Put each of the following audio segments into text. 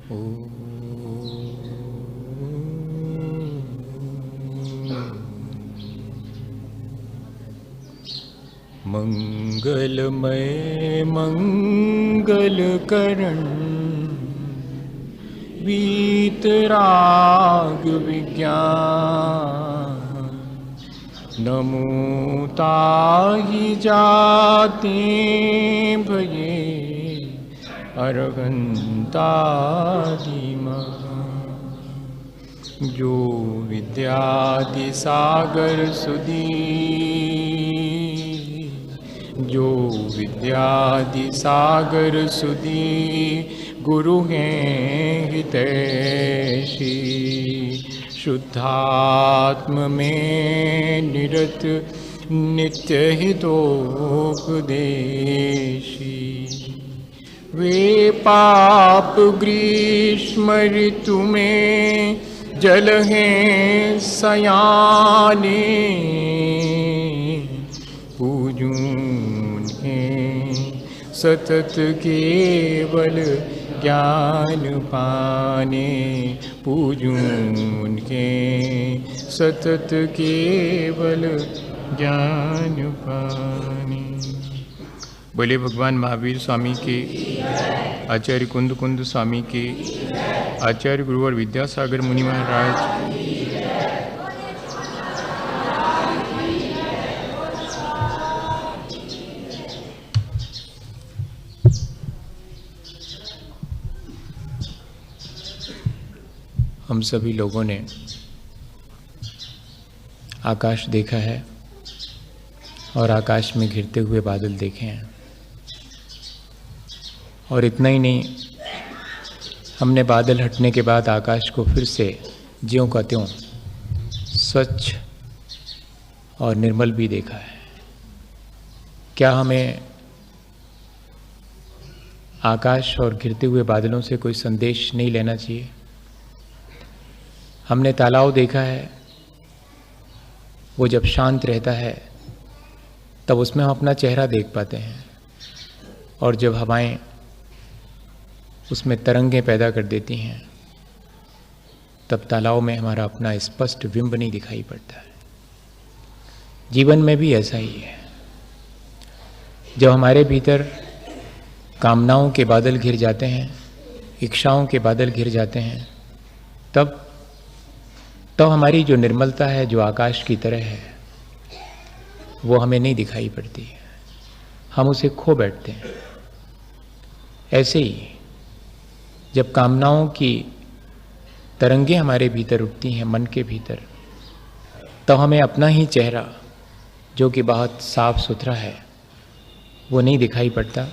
ओ मंगलमय मंगलकरण वीतराग विज्ञान नमो ताहि जाते भये अरहंतादिमा जो विद्यादि सागर सुधी जो विद्यादि सागर सुधी गुरु हैं हितैषी शुद्धात्म में निरत नित्य हितोपदेशी वे पाप ग्रीष्म ऋतु में जल हैं सयाने पूजून हैं सतत केवल ज्ञान पाने पूजून के सतत केवल ज्ञान पाने। बोले भगवान महावीर स्वामी के, आचार्य कुंद कुंद स्वामी के, आचार्य गुरुवर विद्यासागर मुनि महाराज, हम सभी लोगों ने आकाश देखा है और आकाश में घिरते हुए बादल देखे हैं। और इतना ही नहीं, हमने बादल हटने के बाद आकाश को फिर से ज्यों का त्यों स्वच्छ और निर्मल भी देखा है। क्या हमें आकाश और घिरते हुए बादलों से कोई संदेश नहीं लेना चाहिए? हमने तालाब देखा है, वो जब शांत रहता है तब उसमें हम अपना चेहरा देख पाते हैं, और जब हवाएं उसमें तरंगें पैदा कर देती हैं तब तालाब में हमारा अपना स्पष्ट बिंब नहीं दिखाई पड़ता है। जीवन में भी ऐसा ही है। जब हमारे भीतर कामनाओं के बादल घिर जाते हैं, इच्छाओं के बादल घिर जाते हैं, तब हमारी जो निर्मलता है, जो आकाश की तरह है, वो हमें नहीं दिखाई पड़ती है। हम उसे खो बैठते हैं। ऐसे ही जब कामनाओं की तरंगें हमारे भीतर उठती हैं, मन के भीतर, तो हमें अपना ही चेहरा, जो कि बहुत साफ सुथरा है, वो नहीं दिखाई पड़ता।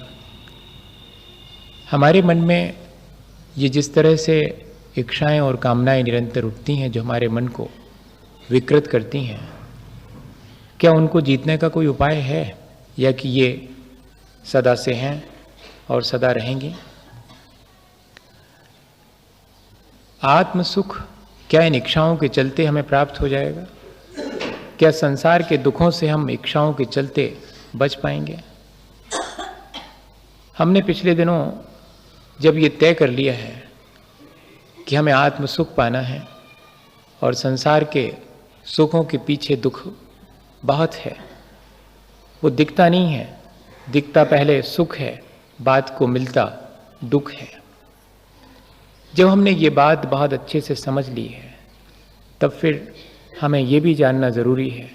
हमारे मन में ये जिस तरह से इच्छाएं और कामनाएं निरंतर उठती हैं, जो हमारे मन को विकृत करती हैं, क्या उनको जीतने का कोई उपाय है, या कि ये सदा से हैं और सदा रहेंगी? आत्म सुख क्या इन इच्छाओं के चलते हमें प्राप्त हो जाएगा? क्या संसार के दुखों से हम इच्छाओं के चलते बच पाएंगे? हमने पिछले दिनों जब ये तय कर लिया है कि हमें आत्म सुख पाना है और संसार के सुखों के पीछे दुख बहुत है, वो दिखता नहीं है, दिखता पहले सुख है, बाद को मिलता दुख है। जब हमने ये बात बहुत अच्छे से समझ ली है, तब फिर हमें ये भी जानना ज़रूरी है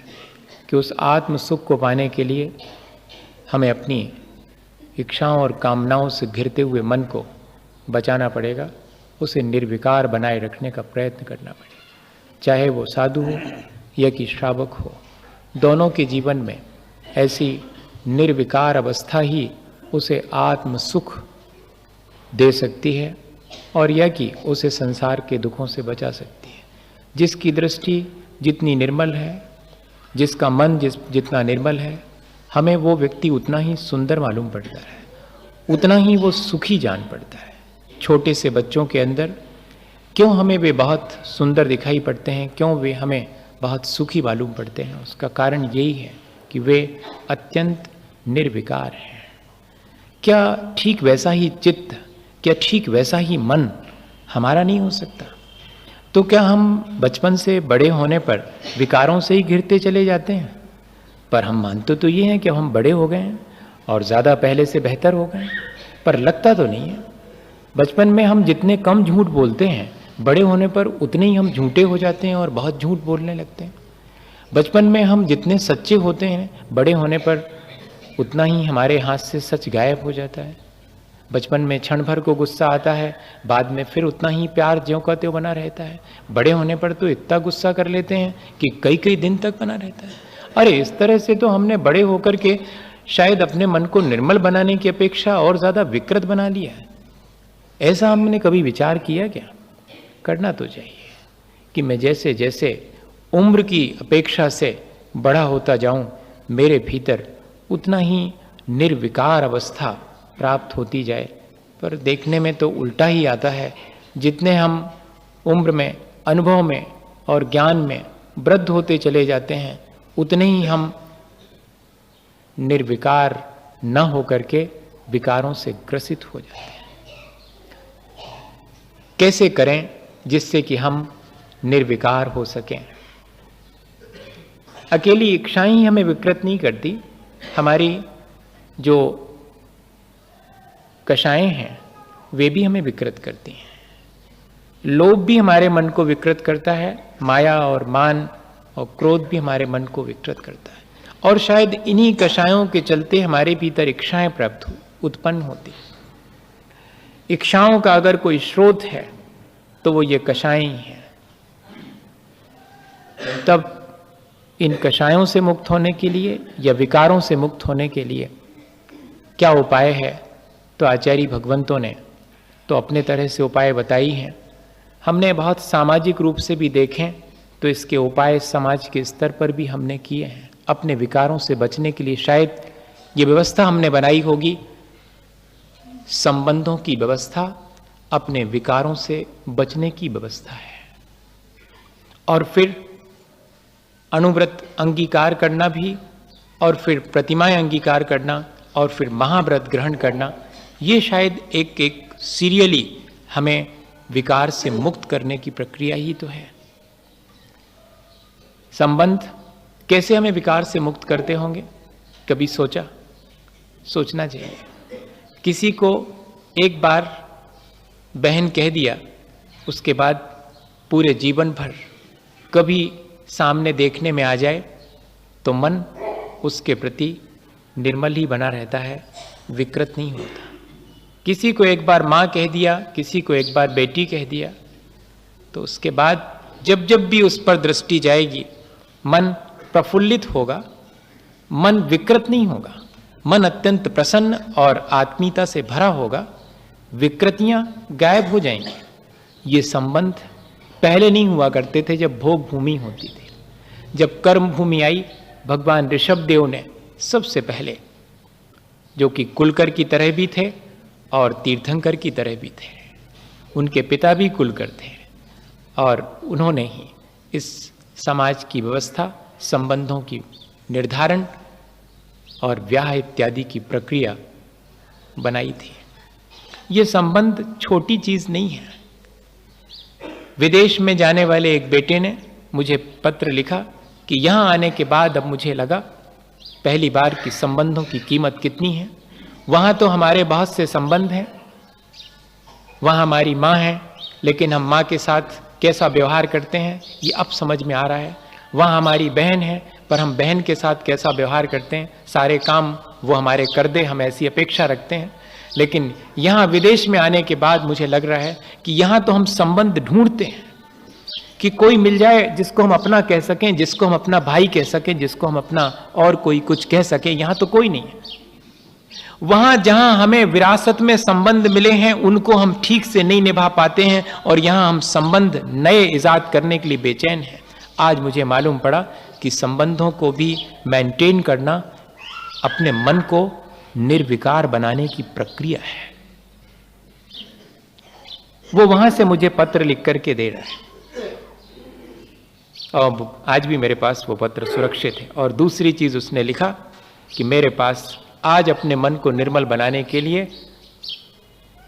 कि उस आत्म सुख को पाने के लिए हमें अपनी इच्छाओं और कामनाओं से घिरते हुए मन को बचाना पड़ेगा, उसे निर्विकार बनाए रखने का प्रयत्न करना पड़ेगा। चाहे वो साधु हो या कि श्रावक हो, दोनों के जीवन में ऐसी निर्विकार अवस्था ही उसे आत्म सुख दे सकती है, और यह कि उसे संसार के दुखों से बचा सकती है। जिसकी दृष्टि जितनी निर्मल है, जिसका मन जितना निर्मल है, हमें वो व्यक्ति उतना ही सुंदर मालूम पड़ता है, उतना ही वो सुखी जान पड़ता है। छोटे से बच्चों के अंदर क्यों हमें वे बहुत सुंदर दिखाई पड़ते हैं, क्यों वे हमें बहुत सुखी मालूम पड़ते हैं? उसका कारण यही है कि वे अत्यंत निर्विकार हैं। क्या ठीक वैसा ही चित्त, क्या ठीक वैसा ही मन हमारा नहीं हो सकता। तो क्या हम बचपन से बड़े होने पर विकारों से ही घिरते चले जाते हैं? पर हम मानते तो ये हैं कि हम बड़े हो गए हैं और ज़्यादा पहले से बेहतर हो गए हैं, पर लगता तो नहीं है। बचपन में हम जितने कम झूठ बोलते हैं, बड़े होने पर उतने ही हम झूठे हो जाते हैं और बहुत झूठ बोलने लगते हैं। बचपन में हम जितने सच्चे होते हैं, बड़े होने पर उतना ही हमारे हाथ से सच गायब हो जाता है। बचपन में क्षण भर को गुस्सा आता है, बाद में फिर उतना ही प्यार ज्यों का त्यों बना रहता है। बड़े होने पर तो इतना गुस्सा कर लेते हैं कि कई कई दिन तक बना रहता है। अरे इस तरह से तो हमने बड़े होकर के शायद अपने मन को निर्मल बनाने की अपेक्षा और ज़्यादा विकृत बना लिया है। ऐसा हमने कभी विचार किया क्या? करना तो चाहिए कि मैं जैसे जैसे उम्र की अपेक्षा से बड़ा होता जाऊं, मेरे भीतर उतना ही निर्विकार अवस्था प्राप्त होती जाए। पर देखने में तो उल्टा ही आता है। जितने हम उम्र में, अनुभव में और ज्ञान में वृद्ध होते चले जाते हैं, उतने ही हम निर्विकार न होकर के विकारों से ग्रसित हो जाते हैं। कैसे करें जिससे कि हम निर्विकार हो सकें? अकेली इच्छाएं ही हमें विकृत नहीं करती, हमारी जो कषाएं हैं वे भी हमें विकृत करती हैं। लोभ भी हमारे मन को विकृत करता है, माया और मान और क्रोध भी हमारे मन को विकृत करता है। और शायद इन्हीं कषायों के चलते हमारे भीतर इच्छाएं उत्पन्न होती। इच्छाओं का अगर कोई स्रोत है तो वो ये कषाएं ही हैं। तब इन कषायों से मुक्त होने के लिए या विकारों से मुक्त होने के लिए क्या उपाय है? तो आचार्य भगवंतों ने तो अपने तरह से उपाय बताई हैं। हमने बहुत सामाजिक रूप से भी देखें तो इसके उपाय समाज के स्तर पर भी हमने किए हैं। अपने विकारों से बचने के लिए शायद ये व्यवस्था हमने बनाई होगी, संबंधों की व्यवस्था अपने विकारों से बचने की व्यवस्था है। और फिर अनुव्रत अंगीकार करना भी, और फिर प्रतिमाएं अंगीकार करना, और फिर महाव्रत ग्रहण करना, ये शायद एक एक सीरियली हमें विकार से मुक्त करने की प्रक्रिया ही तो है। संबंध कैसे हमें विकार से मुक्त करते होंगे, कभी सोचना चाहिए। किसी को एक बार बहन कह दिया, उसके बाद पूरे जीवन भर कभी सामने देखने में आ जाए तो मन उसके प्रति निर्मल ही बना रहता है, विकृत नहीं होता। किसी को एक बार माँ कह दिया, किसी को एक बार बेटी कह दिया, तो उसके बाद जब जब भी उस पर दृष्टि जाएगी मन प्रफुल्लित होगा, मन विकृत नहीं होगा, मन अत्यंत प्रसन्न और आत्मीयता से भरा होगा, विकृतियां गायब हो जाएंगी। ये संबंध पहले नहीं हुआ करते थे जब भोग भूमि होती थी। जब कर्म भूमि आई, भगवान ऋषभ देव ने सबसे पहले, जो कि कुलकर की तरह भी थे और तीर्थंकर की तरह भी थे, उनके पिता भी कुलकर थे, और उन्होंने ही इस समाज की व्यवस्था, संबंधों की निर्धारण और ब्याह इत्यादि की प्रक्रिया बनाई थी। ये संबंध छोटी चीज नहीं है। विदेश में जाने वाले एक बेटे ने मुझे पत्र लिखा कि यहाँ आने के बाद अब मुझे लगा पहली बार कि संबंधों की कीमत कितनी है। वहाँ तो हमारे बहुत से संबंध हैं, वहाँ हमारी माँ है, लेकिन हम माँ के साथ कैसा व्यवहार करते हैं ये अब समझ में आ रहा है। वहाँ हमारी बहन है, पर हम बहन के साथ कैसा व्यवहार करते हैं, सारे काम वो हमारे कर दे, हम ऐसी अपेक्षा रखते हैं। लेकिन यहाँ विदेश में आने के बाद मुझे लग रहा है कि यहाँ तो हम संबंध ढूंढते हैं कि कोई मिल जाए जिसको हम अपना कह सकें, जिसको हम अपना भाई कह सकें, जिसको हम अपना और कोई कुछ कह सकें। यहाँ तो कोई नहीं है। वहां जहां हमें विरासत में संबंध मिले हैं उनको हम ठीक से नहीं निभा पाते हैं, और यहां हम संबंध नए इजाद करने के लिए बेचैन हैं। आज मुझे मालूम पड़ा कि संबंधों को भी मेंटेन करना अपने मन को निर्विकार बनाने की प्रक्रिया है। वो वहां से मुझे पत्र लिख करके दे रहा है, और आज भी मेरे पास वो पत्र सुरक्षित है। और दूसरी चीज उसने लिखा कि मेरे पास आज अपने मन को निर्मल बनाने के लिए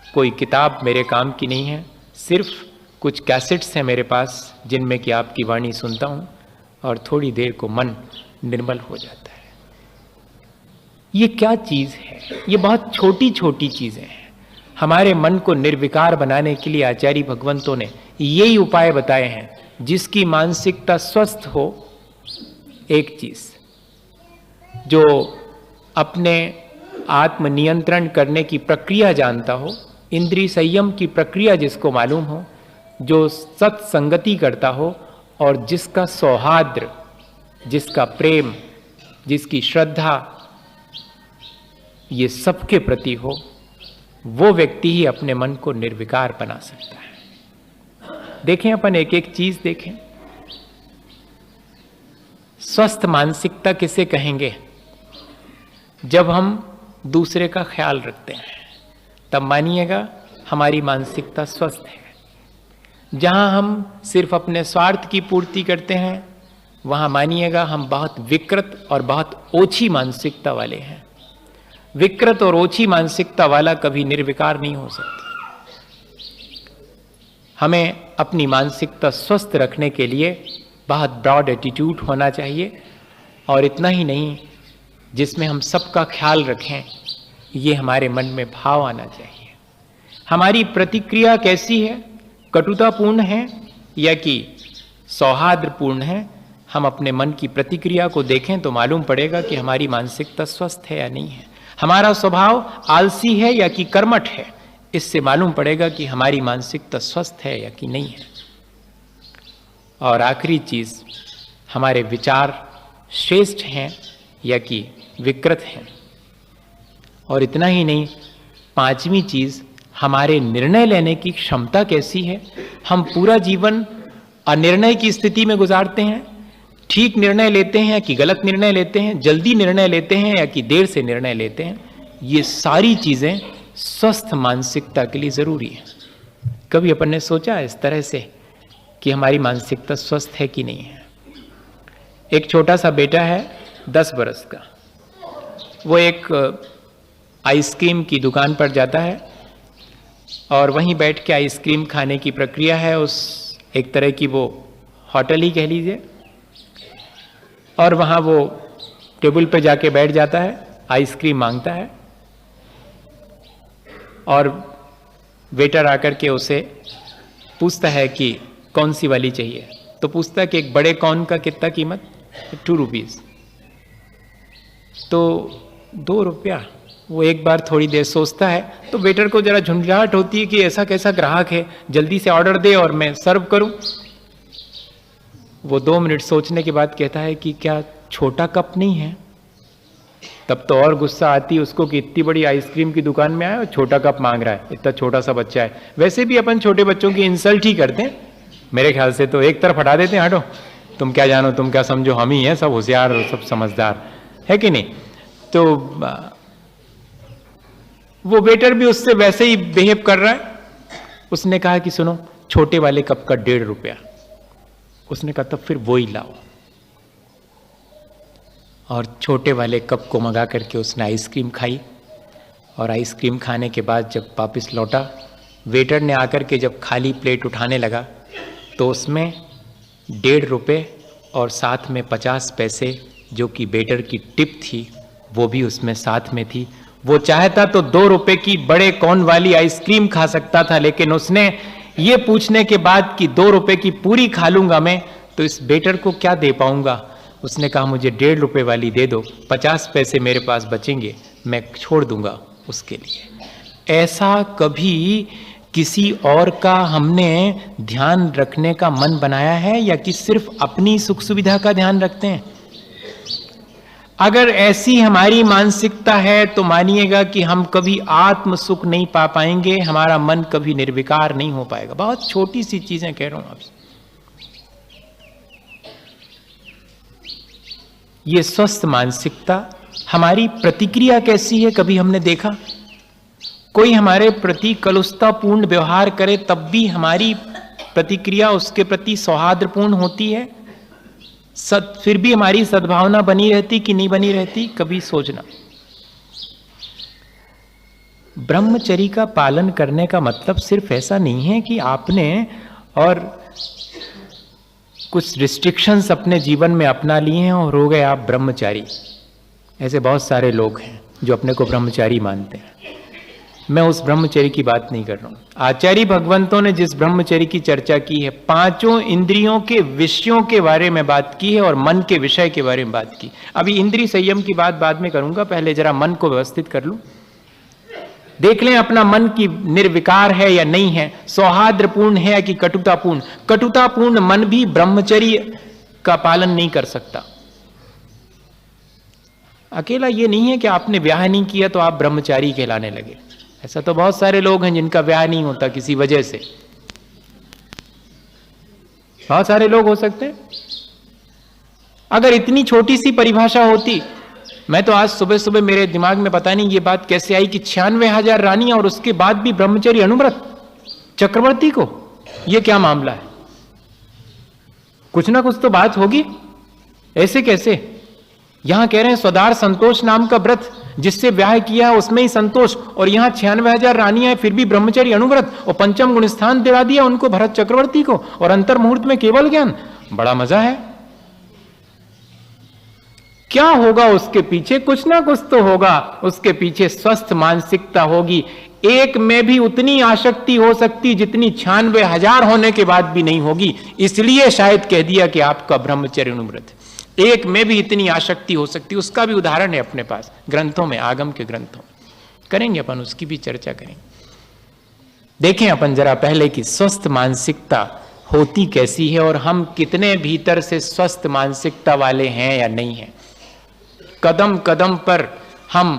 कोई किताब मेरे काम की नहीं है, सिर्फ कुछ कैसेट्स हैं मेरे पास जिनमें कि आपकी वाणी सुनता हूं और थोड़ी देर को मन निर्मल हो जाता है। ये क्या चीज है? ये बहुत छोटी छोटी चीजें हैं। हमारे मन को निर्विकार बनाने के लिए आचार्य भगवंतों ने यही उपाय बताए हैं। जिसकी मानसिकता स्वस्थ हो, एक चीज, जो अपने आत्मनियंत्रण करने की प्रक्रिया जानता हो, इंद्रिय संयम की प्रक्रिया जिसको मालूम हो, जो सत्संगति करता हो और जिसका सौहार्द, जिसका प्रेम, जिसकी श्रद्धा ये सबके प्रति हो, वो व्यक्ति ही अपने मन को निर्विकार बना सकता है। देखें, अपन एक एक चीज देखें। स्वस्थ मानसिकता किसे कहेंगे? जब हम दूसरे का ख्याल रखते हैं तब मानिएगा हमारी मानसिकता स्वस्थ है। जहां हम सिर्फ अपने स्वार्थ की पूर्ति करते हैं वहां मानिएगा हम बहुत विकृत और बहुत ओछी मानसिकता वाले हैं। विकृत और ओछी मानसिकता वाला कभी निर्विकार नहीं हो सकता। हमें अपनी मानसिकता स्वस्थ रखने के लिए बहुत ब्रॉड एटीट्यूड होना चाहिए, और इतना ही नहीं, जिसमें हम सबका ख्याल रखें, ये हमारे मन में भाव आना चाहिए। हमारी प्रतिक्रिया कैसी है? कटुतापूर्ण है या कि सौहार्दपूर्ण है? हम अपने मन की प्रतिक्रिया को देखें तो मालूम पड़ेगा कि हमारी मानसिकता स्वस्थ है या नहीं है। हमारा स्वभाव आलसी है या कि कर्मठ है, इससे मालूम पड़ेगा कि हमारी मानसिकता स्वस्थ है या कि नहीं है। और आखिरी चीज, हमारे विचार श्रेष्ठ हैं या कि विकृत हैं। और इतना ही नहीं, पांचवी चीज, हमारे निर्णय लेने की क्षमता कैसी है। हम पूरा जीवन अनिर्णय की स्थिति में गुजारते हैं, ठीक निर्णय लेते हैं कि गलत निर्णय लेते हैं, जल्दी निर्णय लेते हैं या कि देर से निर्णय लेते हैं। ये सारी चीजें स्वस्थ मानसिकता के लिए जरूरी है। कभी अपन ने सोचा इस तरह से कि हमारी मानसिकता स्वस्थ है कि नहीं है? एक छोटा सा बेटा है 10 बरस का, वो एक आइसक्रीम की दुकान पर जाता है और वहीं बैठ के आइसक्रीम खाने की प्रक्रिया है। उस एक तरह की वो होटल ही कह लीजिए, और वहाँ वो टेबल पे जाके बैठ जाता है, आइसक्रीम मांगता है और वेटर आकर के उसे पूछता है कि कौन सी वाली चाहिए। तो पूछता है कि एक बड़े कॉर्न का कितना कीमत? 2 रुपीज़। तो 2 रुपया। वो एक बार थोड़ी देर सोचता है तो वेटर को जरा झुंझलाहट होती है कि ऐसा कैसा ग्राहक है, जल्दी से ऑर्डर दे और मैं सर्व करूं। वो 2 मिनट सोचने के बाद कहता है कि क्या छोटा कप नहीं है? तब तो और गुस्सा आती है उसको कि इतनी बड़ी आइसक्रीम की दुकान में आया और छोटा कप मांग रहा है, इतना छोटा सा बच्चा है। वैसे भी अपन छोटे बच्चों की इंसल्ट ही करते हैं मेरे ख्याल से, तो एक तरफ हटा देते हैं, हटो तुम क्या जानो, तुम क्या समझो, हम ही हैं सब होशियार और सब समझदार, है कि नहीं? तो वो वेटर भी उससे वैसे ही बिहेव कर रहा है। उसने कहा कि सुनो, छोटे वाले कप का 1.5 रुपया। उसने कहा तब फिर वो ही लाओ, और छोटे वाले कप को मंगा करके उसने आइसक्रीम खाई। और आइसक्रीम खाने के बाद जब वापस लौटा, वेटर ने आकर के जब खाली प्लेट उठाने लगा तो उसमें 1.5 रुपये और साथ में 50 पैसे जो कि वेटर की टिप थी वो भी उसमें साथ में थी। वो चाहता तो 2 रुपये की बड़े कॉर्न वाली आइसक्रीम खा सकता था, लेकिन उसने ये पूछने के बाद कि 2 रुपये की पूरी खा लूंगा मैं तो इस वेटर को क्या दे पाऊंगा, उसने कहा मुझे 1.5 रुपये वाली दे दो, 50 पैसे मेरे पास बचेंगे, मैं छोड़ दूंगा उसके लिए। ऐसा कभी किसी और का हमने ध्यान रखने का मन बनाया है या कि सिर्फ अपनी सुख सुविधा का ध्यान रखते हैं? अगर ऐसी हमारी मानसिकता है तो मानिएगा कि हम कभी आत्म सुख नहीं पा पाएंगे, हमारा मन कभी निर्विकार नहीं हो पाएगा। बहुत छोटी सी चीजें कह रहा हूं आपसे। ये स्वस्थ मानसिकता, हमारी प्रतिक्रिया कैसी है कभी हमने देखा? कोई हमारे प्रति कलुषतापूर्ण व्यवहार करे तब भी हमारी प्रतिक्रिया उसके प्रति सौहार्दपूर्ण होती है, फिर भी हमारी सद्भावना बनी रहती कि नहीं बनी रहती? कभी सोचना। ब्रह्मचर्य का पालन करने का मतलब सिर्फ ऐसा नहीं है कि आपने और कुछ रिस्ट्रिक्शंस अपने जीवन में अपना लिए हैं और हो गए आप ब्रह्मचारी। ऐसे बहुत सारे लोग हैं जो अपने को ब्रह्मचारी मानते हैं। मैं उस ब्रह्मचर्य की बात नहीं कर रहा हूं। आचार्य भगवंतों ने जिस ब्रह्मचर्य की चर्चा की है, पांचों इंद्रियों के विषयों के बारे में बात की है और मन के विषय के बारे में बात की। अभी इंद्रिय संयम की बात बाद में करूंगा, पहले जरा मन को व्यवस्थित कर लूं। देख लें अपना मन की निर्विकार है या नहीं है, सौहार्दपूर्ण है या कि कटुतापूर्ण। कटुतापूर्ण मन भी ब्रह्मचर्य का पालन नहीं कर सकता। अकेला ये नहीं है कि आपने ब्याह नहीं किया तो आप ब्रह्मचारी कहलाने लगे। ऐसा तो बहुत सारे लोग हैं जिनका ब्याह नहीं होता किसी वजह से। बहुत सारे लोग हो सकते हैं। अगर इतनी छोटी सी परिभाषा होती, मैं तो आज सुबह सुबह मेरे दिमाग में पता नहीं ये बात कैसे आई कि 96,000 रानियां और उसके बाद भी ब्रह्मचर्य अनुव्रत चक्रवर्ती को, ये क्या मामला है? कुछ ना कुछ तो बात होगी। ऐसे कैसे? यहां कह रहे हैं स्वदार संतोष नाम का व्रत, जिससे ब्याह किया उसमें ही संतोष, और यहां 96,000 रानियां फिर भी ब्रह्मचर्य अनुव्रत, और पंचम गुण स्थान दिला दिया उनको भरत चक्रवर्ती को, और अंतर मुहूर्त में केवल ज्ञान। बड़ा मजा है। क्या होगा उसके पीछे? कुछ ना कुछ तो होगा। उसके पीछे स्वस्थ मानसिकता होगी। एक में भी उतनी आसक्ति हो सकती जितनी 96,000 होने के बाद भी नहीं होगी। इसलिए शायद कह दिया कि आपका ब्रह्मचर्य अनुव्रत। एक में भी इतनी आसक्ति हो सकती, उसका भी उदाहरण है अपने पास ग्रंथों में, आगम के ग्रंथों में। करेंगे अपन, उसकी भी चर्चा करेंगे। देखें अपन जरा पहले कि स्वस्थ मानसिकता होती कैसी है और हम कितने भीतर से स्वस्थ मानसिकता वाले हैं या नहीं हैं। कदम कदम पर हम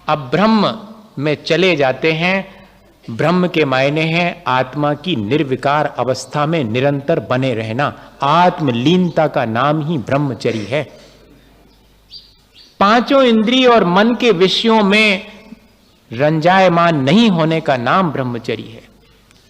अब ब्रह्म में चले जाते हैं। ब्रह्म के मायने हैं आत्मा की निर्विकार अवस्था में निरंतर बने रहना। आत्मलीनता का नाम ही ब्रह्मचर्य है। पांचों इंद्रिय और मन के विषयों में रंजायमान नहीं होने का नाम ब्रह्मचर्य है।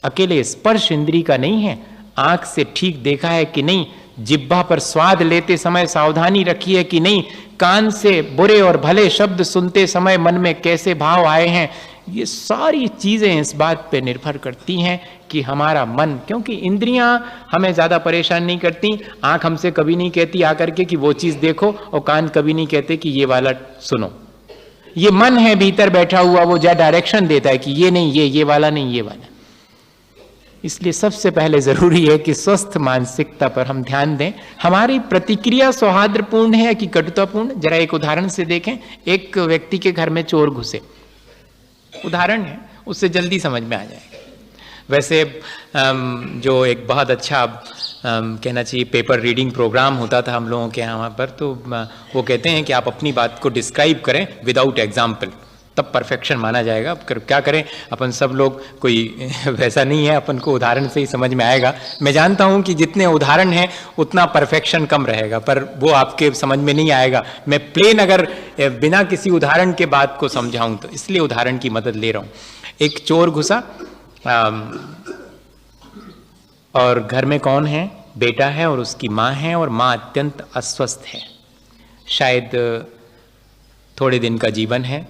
अकेले स्पर्श इंद्रिय का नहीं है। आंख से ठीक देखा है कि नहीं, जिह्वा पर स्वाद लेते समय सावधानी रखी है कि नहीं, कान से बुरे और भले शब्द सुनते समय मन में कैसे भाव आए हैं। ये सारी चीजें इस बात पे निर्भर करती हैं कि हमारा मन, क्योंकि इंद्रियां हमें ज्यादा परेशान नहीं करती। आंख हमसे कभी नहीं कहती आकर के कि वो चीज देखो, और कान कभी नहीं कहते कि ये वाला सुनो। ये मन है भीतर बैठा हुआ, वो जा डायरेक्शन देता है कि ये नहीं, ये वाला नहीं, ये वाला। इसलिए सबसे पहले जरूरी है कि स्वस्थ मानसिकता पर हम ध्यान दें। हमारी प्रतिक्रिया सौहार्दपूर्ण है कि कटुतापूर्ण? जरा एक उदाहरण से देखें। एक व्यक्ति के घर में चोर घुसे, उदाहरण है, उससे जल्दी समझ में आ जाएगा। वैसे जो एक बहुत अच्छा कहना चाहिए पेपर रीडिंग प्रोग्राम होता था हम लोगों के यहाँ पर, तो वो कहते हैं कि आप अपनी बात को डिस्क्राइब करें विदाउट एग्जाम्पल, तब परफेक्शन माना जाएगा। क्या करें, अपन सब लोग कोई वैसा नहीं है, अपन को उदाहरण से ही समझ में आएगा। मैं जानता हूं कि जितने उदाहरण हैं उतना परफेक्शन कम रहेगा, पर वो आपके समझ में नहीं आएगा। मैं प्लेन अगर बिना किसी उदाहरण के बात को समझाऊं तो इसलिए उदाहरण की मदद ले रहा हूं। एक चोर घुसा और घर में कौन है? बेटा है और उसकी माँ है, और माँ अत्यंत अस्वस्थ है। शायद थोड़े दिन का जीवन है।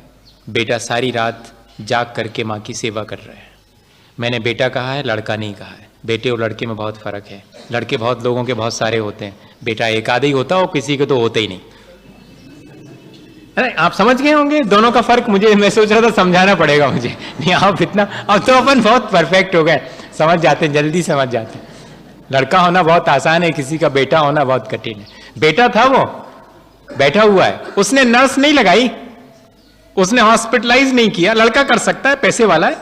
बेटा सारी रात जाग करके माँ की सेवा कर रहा है। मैंने बेटा कहा है, लड़का नहीं कहा है। बेटे और लड़के में बहुत फर्क है। लड़के बहुत लोगों के बहुत सारे होते हैं, बेटा एक आधा ही होता है, और किसी के तो होते ही नहीं। अरे आप समझ गए होंगे दोनों का फर्क। मैं सोच रहा था समझाना पड़ेगा मुझे, नहीं आप इतना, अब तो अपन बहुत परफेक्ट हो गए, समझ जाते हैं, जल्दी समझ जाते हैं। लड़का होना बहुत आसान है, किसी का बेटा होना बहुत कठिन है। बेटा था, वो बैठा हुआ है, उसने नर्स नहीं लगाई, उसने हॉस्पिटलाइज नहीं किया। लड़का कर सकता है, पैसे वाला है।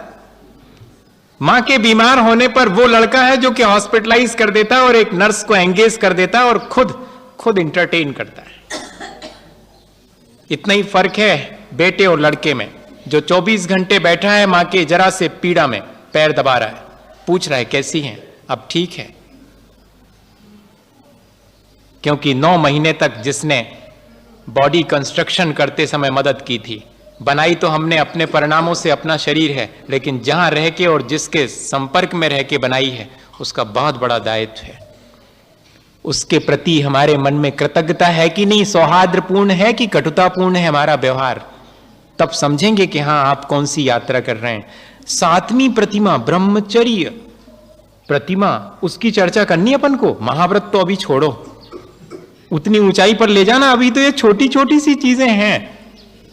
मां के बीमार होने पर वो लड़का है जो कि हॉस्पिटलाइज कर देता है और एक नर्स को एंगेज कर देता है और खुद इंटरटेन करता है। इतना ही फर्क है बेटे और लड़के में। जो 24 घंटे बैठा है मां के जरा से पीड़ा में, पैर दबा रहा है, पूछ रहा है कैसी हैं, अब ठीक है। क्योंकि 9 महीने तक जिसने बॉडी कंस्ट्रक्शन करते समय मदद की थी, बनाई तो हमने अपने परिणामों से अपना शरीर है, लेकिन जहां रह के और जिसके संपर्क में रह के बनाई है, उसका बहुत बड़ा दायित्व है। उसके प्रति हमारे मन में कृतज्ञता है कि नहीं, सौहार्दपूर्ण है कि कटुतापूर्ण है हमारा व्यवहार। तब समझेंगे कि हाँ आप कौन सी यात्रा कर रहे हैं। 7वीं प्रतिमा ब्रह्मचर्य प्रतिमा, उसकी चर्चा करनी अपन को। महाव्रत तो अभी छोड़ो, उतनी ऊंचाई पर ले जाना, अभी तो ये छोटी छोटी सी चीजें हैं।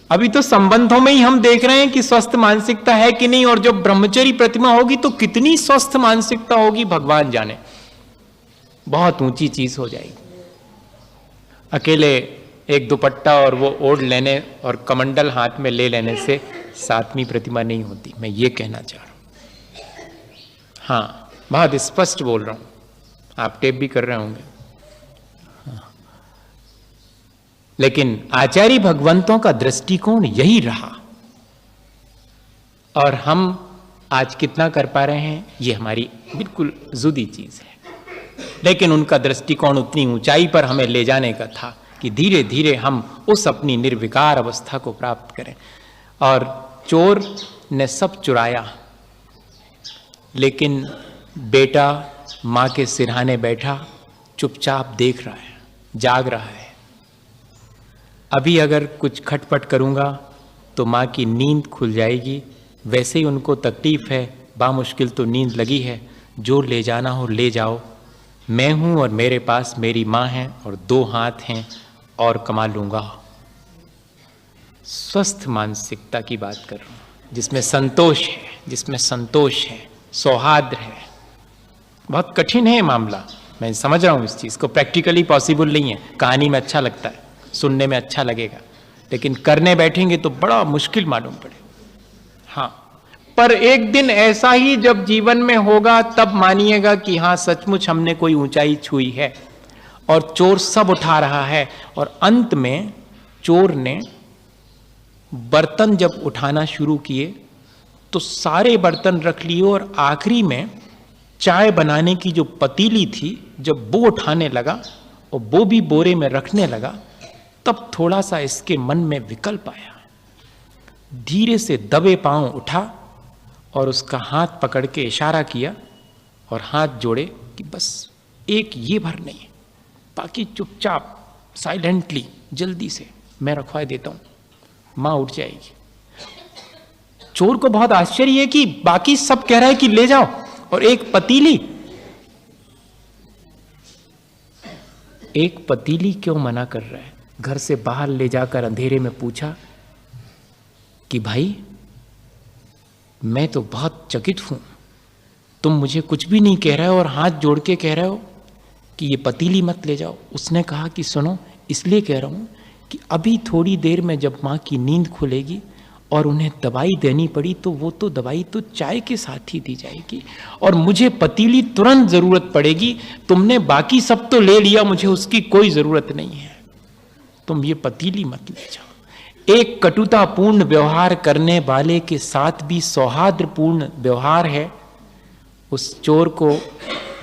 अभी तो संबंधों में ही हम देख रहे हैं कि स्वस्थ मानसिकता है कि नहीं, और जो ब्रह्मचर्य प्रतिमा होगी तो कितनी स्वस्थ मानसिकता होगी भगवान जाने, बहुत ऊंची चीज हो जाएगी। अकेले एक दुपट्टा और वो ओढ़ लेने और कमंडल हाथ में ले लेने से 7वीं प्रतिमा नहीं होती, मैं ये कहना चाह रहा हूं। हाँ, बहुत स्पष्ट बोल रहा हूं, आप टेप भी कर रहे होंगे। हाँ। लेकिन आचार्य भगवंतों का दृष्टिकोण यही रहा, और हम आज कितना कर पा रहे हैं ये हमारी बिल्कुल जुदी चीज है। लेकिन उनका दृष्टिकोण उतनी ऊंचाई पर हमें ले जाने का था कि धीरे धीरे हम उस अपनी निर्विकार अवस्था को प्राप्त करें। और चोर ने सब चुराया, लेकिन बेटा मां के सिरहाने बैठा चुपचाप देख रहा है, जाग रहा है। अभी अगर कुछ खटपट करूंगा तो मां की नींद खुल जाएगी। वैसे ही उनको तकलीफ है, बामुश्किल तो नींद लगी है, जो ले जाना हो ले जाओ, मैं हूं और मेरे पास मेरी मां है और 2 हाथ हैं और कमा लूंगा। स्वस्थ मानसिकता की बात कर रहा हूं, जिसमें संतोष है, जिसमें संतोष है, सौहार्द है। बहुत कठिन है मामला, मैं समझ रहा हूं इस चीज को, प्रैक्टिकली पॉसिबल नहीं है। कहानी में अच्छा लगता है, सुनने में अच्छा लगेगा, लेकिन करने बैठेंगे तो बड़ा मुश्किल मालूम पड़े। हाँ, पर एक दिन ऐसा ही जब जीवन में होगा तब मानिएगा कि हाँ सचमुच हमने कोई ऊंचाई छुई है। और चोर सब उठा रहा है, और अंत में चोर ने बर्तन जब उठाना शुरू किए तो सारे बर्तन रख लिए, और आखिरी में चाय बनाने की जो पतीली थी जब वो उठाने लगा और वो भी बोरे में रखने लगा, तब थोड़ा सा इसके मन में विकल्प आया। धीरे से दबे पांव उठा और उसका हाथ पकड़ के इशारा किया और हाथ जोड़े कि बस एक ये भर नहीं, बाकी चुपचाप साइलेंटली जल्दी से मैं रखवा देता हूं, मां उठ जाएगी। चोर को बहुत आश्चर्य है कि बाकी सब कह रहा है कि ले जाओ, और एक पतीली क्यों मना कर रहा है। घर से बाहर ले जाकर अंधेरे में पूछा कि भाई मैं तो बहुत चकित हूं, तुम मुझे कुछ भी नहीं कह रहे हो और हाथ जोड़ के कह रहे हो कि ये पतीली मत ले जाओ। उसने कहा कि सुनो, इसलिए कह रहा हूं कि अभी थोड़ी देर में जब मां की नींद खुलेगी और उन्हें दवाई देनी पड़ी तो वो तो दवाई तो चाय के साथ ही दी जाएगी, और मुझे पतीली तुरंत जरूरत पड़ेगी। तुमने बाकी सब तो ले लिया, मुझे उसकी कोई जरूरत नहीं है, तुम ये पतीली मत ले जाओ। एक कटुतापूर्ण व्यवहार करने वाले के साथ भी सौहार्दपूर्ण व्यवहार है। उस चोर को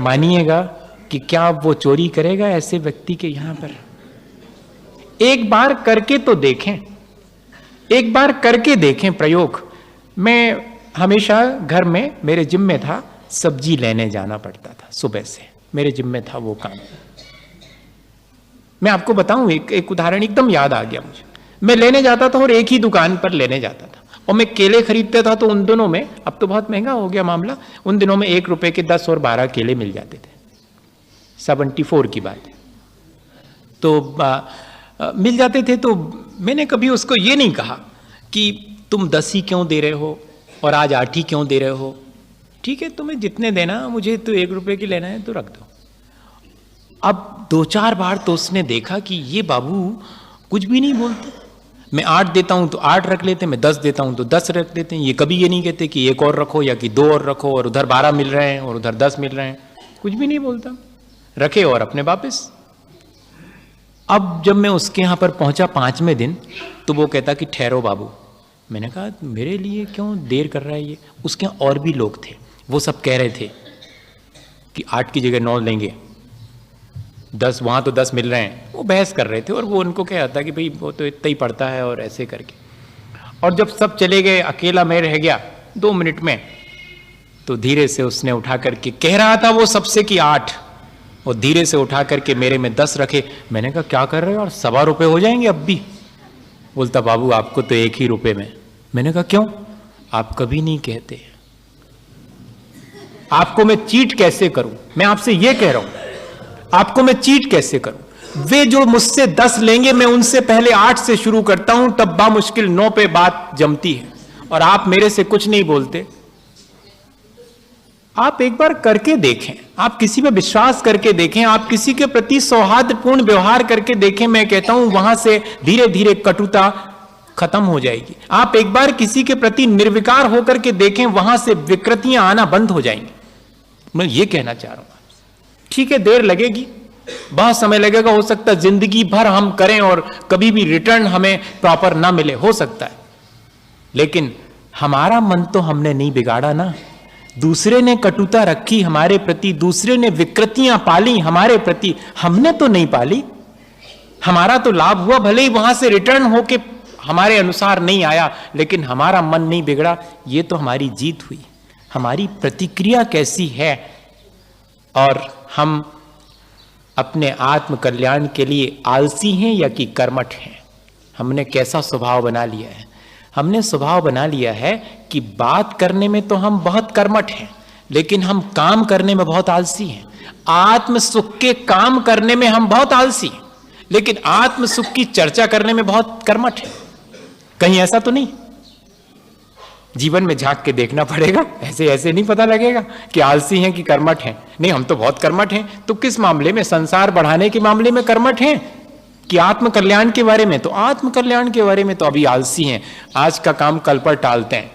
मानिएगा कि क्या वो चोरी करेगा ऐसे व्यक्ति के यहां पर? एक बार करके तो देखें, एक बार करके देखें प्रयोग। मैं हमेशा घर में, मेरे जिम में था, सब्जी लेने जाना पड़ता था सुबह से, मेरे जिम में था वो काम। मैं आपको बताऊं, एक उदाहरण एकदम याद आ गया मुझे। मैं लेने जाता था और एक ही दुकान पर लेने जाता था, और मैं केले खरीदता था तो उन दिनों में, अब तो बहुत महंगा हो गया मामला, उन दिनों में 1 रुपए के 10 और 12 केले मिल जाते थे। 74 की बात है। तो मिल जाते थे, तो मैंने कभी उसको ये नहीं कहा कि तुम 10 ही क्यों दे रहे हो और आज 8 ही क्यों दे रहे हो। ठीक है, तुम्हें जितने देना, मुझे तो 1 रुपए की लेना है तो रख दो। अब 2-4 बार तो उसने देखा कि ये बाबू कुछ भी नहीं बोलते। मैं 8 देता हूं तो 8 रख लेते, मैं 10 देता हूं तो 10 रख देते हैं। ये कभी ये नहीं कहते कि 1 और रखो या कि 2 और रखो, और उधर 12 मिल रहे हैं और उधर 10 मिल रहे हैं, कुछ भी नहीं बोलता, रखे और अपने वापस। अब जब मैं उसके यहां पर पहुंचा 5वें दिन, तो वो कहता कि ठहरो बाबू। मैंने कहा मेरे लिए क्यों देर कर रहा है ये। उसके यहाँ और भी लोग थे, वो सब कह रहे थे कि 8 की जगह 9 लेंगे, 10 वहां तो 10 मिल रहे हैं। वो बहस कर रहे थे, और वो उनको क्या था कि भाई वो तो इतना ही पड़ता है, और ऐसे करके। और जब सब चले गए, अकेला मैं रह गया 2 मिनट में, तो धीरे से उसने उठा करके, कह रहा था वो सबसे कि 8, और धीरे से उठा करके मेरे में 10 रखे। मैंने कहा क्या कर रहे हो, और 1.25 रुपए हो जाएंगे अब भी। बोलता बाबू आपको तो 1 ही रुपए में। मैंने कहा क्यों? आप कभी नहीं कहते। आपको मैं चीट कैसे करूं? मैं आपसे यह कह रहा हूं, आपको मैं चीट कैसे करूं? वे जो मुझसे 10 लेंगे, मैं उनसे पहले 8 से शुरू करता हूं, तब बामुश्किल 9 पे बात जमती है, और आप मेरे से कुछ नहीं बोलते। आप एक बार करके देखें, आप किसी पे विश्वास करके देखें, आप किसी के प्रति सौहार्दपूर्ण व्यवहार करके देखें। मैं कहता हूं वहां से धीरे धीरे कटुता खत्म हो जाएगी। आप एक बार किसी के प्रति निर्विकार होकर के देखें, वहां से विकृतियां आना बंद हो जाएंगी। मैं ये कहना चाह रहा हूं आपसे। ठीक है, देर लगेगी, बहुत समय लगेगा, हो सकता है जिंदगी भर हम करें और कभी भी रिटर्न हमें प्रॉपर ना मिले, हो सकता है, लेकिन हमारा मन तो हमने नहीं बिगाड़ा ना। दूसरे ने कटुता रखी हमारे प्रति, दूसरे ने विकृतियां पाली हमारे प्रति, हमने तो नहीं पाली। हमारा तो लाभ हुआ, भले ही वहां से रिटर्न होके हमारे अनुसार नहीं आया, लेकिन हमारा मन नहीं बिगड़ा। ये तो हमारी जीत हुई। हमारी प्रतिक्रिया कैसी है, और हम अपने आत्म कल्याण के लिए आलसी हैं या कि कर्मठ हैं? हमने कैसा स्वभाव बना लिया है? हमने स्वभाव बना लिया है कि बात करने में तो हम बहुत कर्मठ हैं, लेकिन हम काम करने में बहुत आलसी हैं। आत्म सुख के काम करने में हम बहुत आलसी हैं, लेकिन आत्म सुख की चर्चा करने में बहुत कर्मठ हैं। कहीं ऐसा तो नहीं? जीवन में झांक के देखना पड़ेगा, ऐसे ऐसे नहीं पता लगेगा कि आलसी हैं कि कर्मठ हैं। नहीं, हम तो बहुत कर्मठ हैं। तो किस मामले में? संसार बढ़ाने के मामले में कर्मठ हैं कि आत्म कल्याण के बारे में? तो आत्म कल्याण के बारे में तो अभी आलसी हैं। आज का काम कल पर टालते हैं।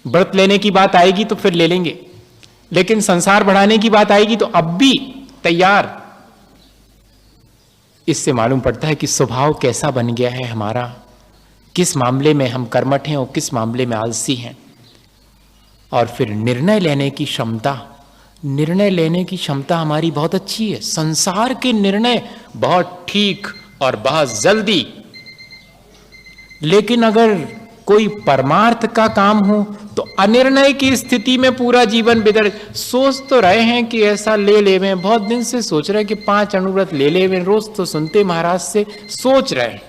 व्रत लेने की बात आएगी तो फिर ले लेंगे, लेकिन संसार बढ़ाने की बात आएगी तो अब भी तैयार। इससे मालूम पड़ता है कि स्वभाव कैसा बन गया है हमारा, किस मामले में हम कर्मठ हैं और किस मामले में आलसी हैं। और फिर निर्णय लेने की क्षमता, निर्णय लेने की क्षमता हमारी बहुत अच्छी है। संसार के निर्णय बहुत ठीक और बहुत जल्दी, लेकिन अगर कोई परमार्थ का काम हो तो अनिर्णय की स्थिति में पूरा जीवन बिगड़। सोच तो रहे हैं कि ऐसा ले ले, में बहुत दिन से सोच रहे हैं कि 5 अनुव्रत ले ले, में रोज तो सुनते महाराज से, सोच रहे हैं।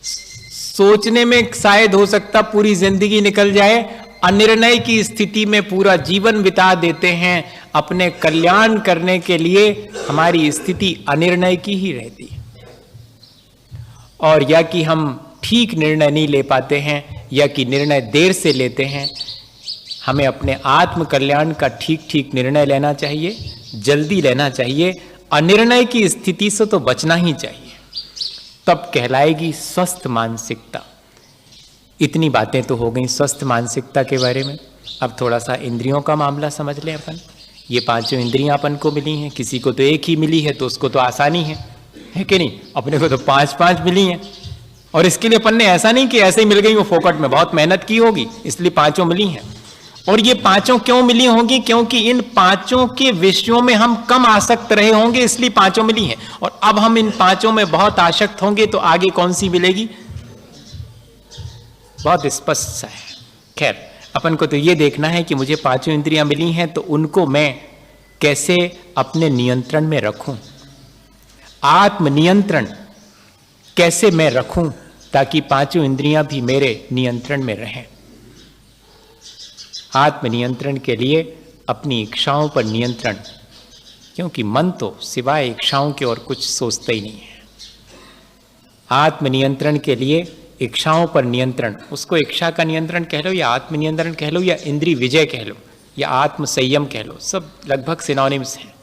सोचने में शायद हो सकता पूरी जिंदगी निकल जाए, अनिर्णय की स्थिति में पूरा जीवन बिता देते हैं। अपने कल्याण करने के लिए हमारी स्थिति अनिर्णय की ही रहती है, और या कि हम ठीक निर्णय नहीं ले पाते हैं, या कि निर्णय देर से लेते हैं। हमें अपने आत्म कल्याण का ठीक ठीक निर्णय लेना चाहिए, जल्दी लेना चाहिए। अनिर्णय की स्थिति से तो बचना ही चाहिए, तब कहलाएगी स्वस्थ मानसिकता। इतनी बातें तो हो गई स्वस्थ मानसिकता के बारे में। अब थोड़ा सा इंद्रियों का मामला समझ लें अपन। ये 5 इंद्रियां अपन को मिली हैं, किसी को तो 1 ही मिली है तो उसको तो आसानी है कि नहीं? अपने को तो 5-5 मिली हैं, और इसके लिए अपन ने ऐसा नहीं कि ऐसे ही मिल गई, वो फोकट में बहुत मेहनत की होगी इसलिए 5 मिली हैं। और ये 5 क्यों मिली होंगी? क्योंकि इन 5 के विषयों में हम कम आसक्त रहे होंगे, इसलिए 5 मिली हैं। और अब हम इन 5 में बहुत आसक्त होंगे तो आगे कौन सी मिलेगी? बहुत स्पष्ट सा है। खैर, अपन को तो ये देखना है कि मुझे 5 इंद्रियां मिली हैं, तो उनको मैं कैसे अपने नियंत्रण में रखूं, आत्म नियंत्रण कैसे मैं रखूं, ताकि 5 इंद्रियां भी मेरे नियंत्रण में रहें। आत्म नियंत्रण के लिए अपनी इच्छाओं पर नियंत्रण, क्योंकि मन तो सिवाय इच्छाओं के और कुछ सोचता ही नहीं है। आत्म नियंत्रण के लिए इच्छाओं पर नियंत्रण, उसको इच्छा का नियंत्रण कह लो, या आत्म नियंत्रण कह लो, या इंद्रिय विजय कह लो, या आत्म संयम कह लो, सब लगभग सिनोनिम्स हैं।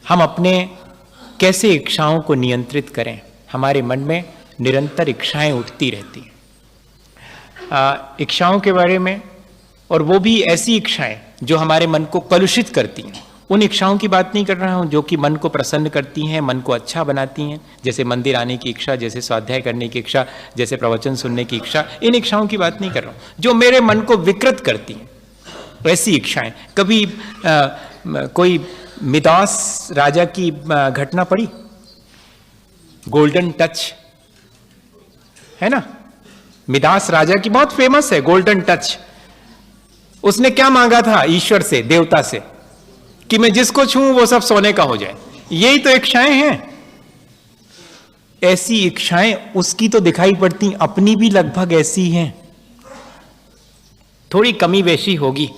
हम अपने कैसे इच्छाओं को नियंत्रित करें? हमारे मन में निरंतर इच्छाएं उठती रहती हैं। इच्छाओं के बारे में, और वो भी ऐसी इच्छाएं जो हमारे मन को कलुषित करती हैं। उन इच्छाओं की बात नहीं कर रहा हूं जो कि मन को प्रसन्न करती हैं, मन को अच्छा बनाती हैं, जैसे मंदिर आने की इच्छा, जैसे स्वाध्याय करने की इच्छा, जैसे प्रवचन सुनने की इच्छा। इन इच्छाओं की बात नहीं कर रहा हूं जो मेरे मन को विकृत करती हैं, ऐसी इच्छाएं। कभी कोई मिदास राजा की घटना पड़ी, गोल्डन टच है ना? मिदास राजा की बहुत फेमस है गोल्डन टच। उसने क्या मांगा था ईश्वर से, देवता से, कि मैं जिसको छूऊं वो सब सोने का हो जाए। यही तो इच्छाएं हैं। ऐसी इच्छाएं उसकी तो दिखाई पड़ती, अपनी भी लगभग ऐसी हैं। थोड़ी कमी बेशी होगी,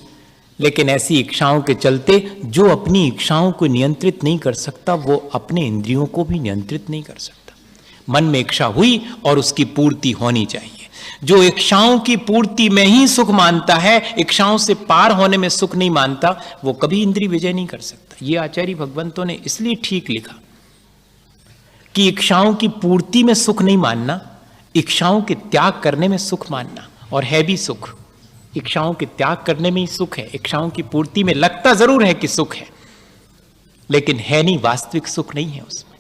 लेकिन ऐसी इच्छाओं के चलते जो अपनी इच्छाओं को नियंत्रित नहीं कर सकता वो अपने इंद्रियों को भी नियंत्रित नहीं कर सकता। मन में इच्छा हुई और उसकी पूर्ति होनी चाहिए। जो इच्छाओं की पूर्ति में ही सुख मानता है, इच्छाओं से पार होने में सुख नहीं मानता, वो कभी इंद्रिय विजय नहीं कर सकता। ये आचार्य भगवंतों ने इसलिए ठीक लिखा कि इच्छाओं की पूर्ति में सुख नहीं मानना, इच्छाओं के त्याग करने में सुख मानना। और है भी सुख, इच्छाओं के त्याग करने में ही सुख है। इच्छाओं की पूर्ति में लगता जरूर है कि सुख है, लेकिन है नहीं, वास्तविक सुख नहीं है उसमें।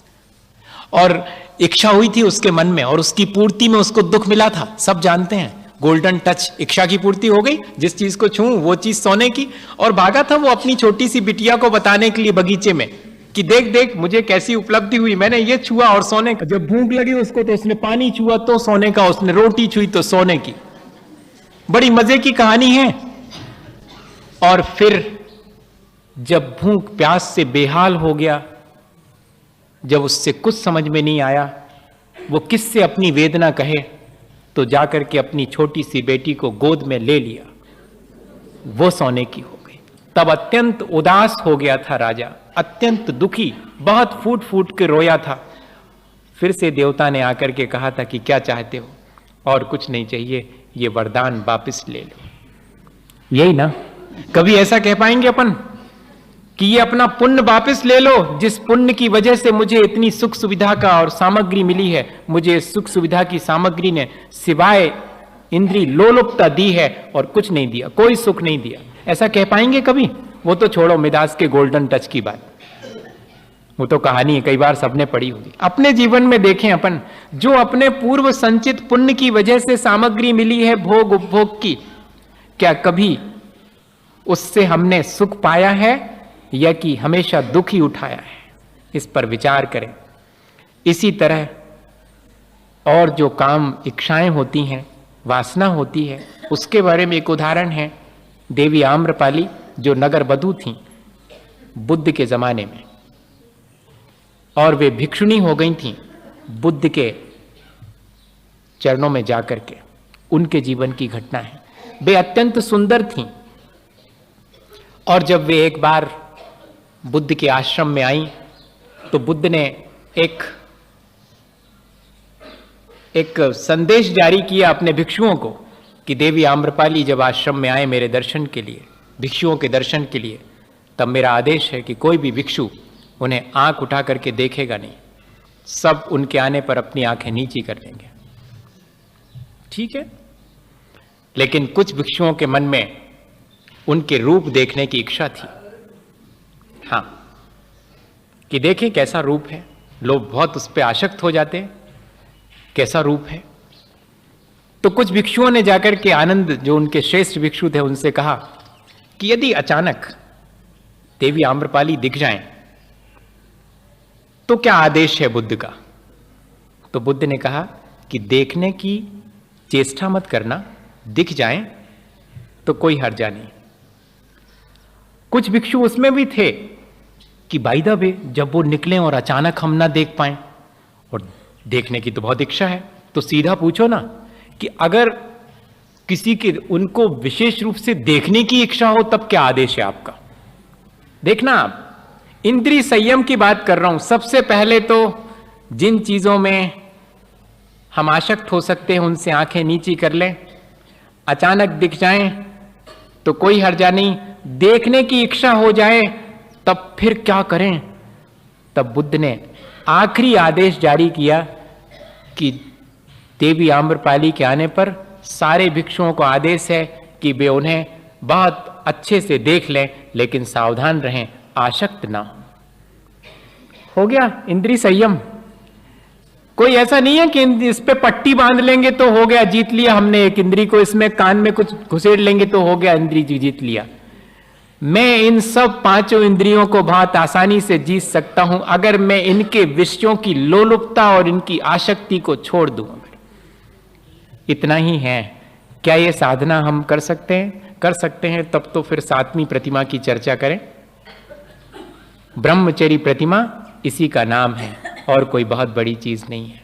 और इच्छा हुई थी उसके मन में और उसकी पूर्ति में उसको दुख मिला था, सब जानते हैं। गोल्डन टच, इच्छा की पूर्ति हो गई, जिस चीज को छूं वो चीज सोने की। और भागा था वो अपनी छोटी सी बिटिया को बताने के लिए बगीचे में कि देख देख मुझे कैसी उपलब्धि हुई, मैंने ये छुआ और सोने का। जब भूख लगी उसको तो उसने पानी छुआ तो सोने का, उसने रोटी छुई तो सोने की। बड़ी मजे की कहानी है। और फिर जब भूख प्यास से बेहाल हो गया, जब उससे कुछ समझ में नहीं आया वो किससे अपनी वेदना कहे, तो जाकर के अपनी छोटी सी बेटी को गोद में ले लिया, वो सोने की हो गई। तब अत्यंत उदास हो गया था राजा, अत्यंत दुखी, बहुत फूट फूट के रोया था। फिर से देवता ने आकर के कहा था कि क्या चाहते हो? और कुछ नहीं चाहिए, ये वरदान वापस ले लो। यही ना, कभी ऐसा कह पाएंगे अपन कि ये अपना पुण्य वापस ले लो, जिस पुण्य की वजह से मुझे इतनी सुख सुविधा का और सामग्री मिली है, मुझे सुख सुविधा की सामग्री ने सिवाय इंद्रिय लोलुपता दी है और कुछ नहीं दिया, कोई सुख नहीं दिया। ऐसा कह पाएंगे कभी? वो तो छोड़ो मिदास के गोल्डन टच की बात, वो तो कहानी है, कई बार सबने पढ़ी होगी। अपने जीवन में देखें अपन, जो अपने पूर्व संचित पुण्य की वजह से सामग्री मिली है भोग उपभोग की, क्या कभी उससे हमने सुख पाया है या कि हमेशा दुख ही उठाया है? इस पर विचार करें। इसी तरह और जो काम इच्छाएं होती हैं, वासना होती है, उसके बारे में एक उदाहरण है। देवी आम्रपाली जो नगर बधू थीं बुद्ध के जमाने में, और वे भिक्षुणी हो गई थीं बुद्ध के चरणों में जाकर के। उनके जीवन की घटना है। वे अत्यंत सुंदर थीं और जब वे एक बार बुद्ध के आश्रम में आई तो बुद्ध ने एक संदेश जारी किया अपने भिक्षुओं को कि देवी आम्रपाली जब आश्रम में आए मेरे दर्शन के लिए, भिक्षुओं के दर्शन के लिए, तब मेरा आदेश है कि कोई भी भिक्षु उन्हें आंख उठा करके देखेगा नहीं, सब उनके आने पर अपनी आंखें नीची कर लेंगे। ठीक है, लेकिन कुछ भिक्षुओं के मन में उनके रूप देखने की इच्छा थी। हाँ, कि देखें कैसा रूप है, लोग बहुत उस पर आसक्त हो जाते हैं, कैसा रूप है। तो कुछ भिक्षुओं ने जाकर के आनंद, जो उनके श्रेष्ठ भिक्षु थे, उनसे कहा कि यदि अचानक देवी आम्रपाली दिख जाएं तो क्या आदेश है बुद्ध का? तो बुद्ध ने कहा कि देखने की चेष्टा मत करना, दिख जाएं तो कोई हर्जा नहीं। कुछ भिक्षु उसमें भी थे कि बाय द वे जब वो निकले और अचानक हम ना देख पाए, और देखने की तो बहुत इच्छा है, तो सीधा पूछो ना कि अगर किसी के उनको विशेष रूप से देखने की इच्छा हो तब क्या आदेश है आपका? देखना, आप इंद्रिय संयम की बात कर रहा हूं। सबसे पहले तो जिन चीजों में हम आसक्त हो सकते हैं उनसे आंखें नीची कर लें। अचानक दिख जाएं तो कोई हर्जा नहीं, देखने की इच्छा हो जाए तब फिर क्या करें? तब बुद्ध ने आखिरी आदेश जारी किया कि देवी आम्रपाली के आने पर सारे भिक्षुओं को आदेश है कि वे उन्हें बहुत अच्छे से देख लें, लेकिन सावधान रहें, आसक्त ना हो गया इंद्रिय संयम। कोई ऐसा नहीं है कि इस पे पट्टी बांध लेंगे तो हो गया, जीत लिया हमने एक इंद्री को, इसमें कान में कुछ घुसेड़ लेंगे तो हो गया, इंद्री जीत लिया। मैं इन सब पांचों इंद्रियों को बहुत आसानी से जीत सकता हूं अगर मैं इनके विषयों की लोलुपता और इनकी आसक्ति को छोड़ दूं। इतना ही है। क्या ये साधना हम कर सकते हैं? कर सकते हैं। तब तो फिर 7वीं प्रतिमा की चर्चा करें। ब्रह्मचरी प्रतिमा इसी का नाम है और कोई बहुत बड़ी चीज नहीं है।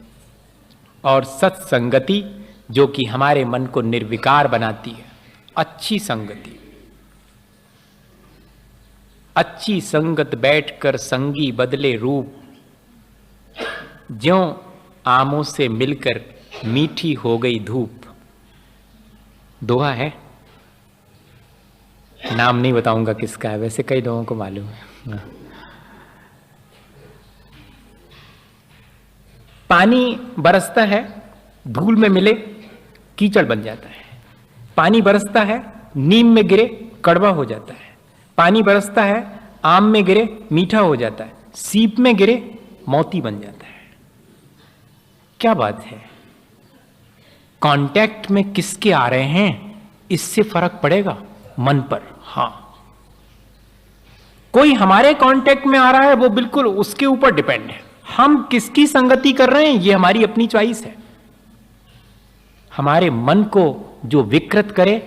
और सत्संगति जो कि हमारे मन को निर्विकार बनाती है। अच्छी संगति, अच्छी संगत बैठकर संगी बदले रूप, ज्यों आमों से मिलकर मीठी हो गई धूप। दोहा है, नाम नहीं बताऊंगा किसका है, वैसे कई लोगों को मालूम है। पानी बरसता है, धूल में मिले कीचड़ बन जाता है। पानी बरसता है, नीम में गिरे कड़वा हो जाता है। पानी बरसता है, आम में गिरे मीठा हो जाता है। सीप में गिरे मोती बन जाता है। क्या बात है, कांटेक्ट में किसके आ रहे हैं इससे फर्क पड़ेगा मन पर। हां, कोई हमारे कांटेक्ट में आ रहा है वो बिल्कुल उसके ऊपर डिपेंड है। हम किसकी संगति कर रहे हैं ये हमारी अपनी चॉइस है। हमारे मन को जो विकृत करे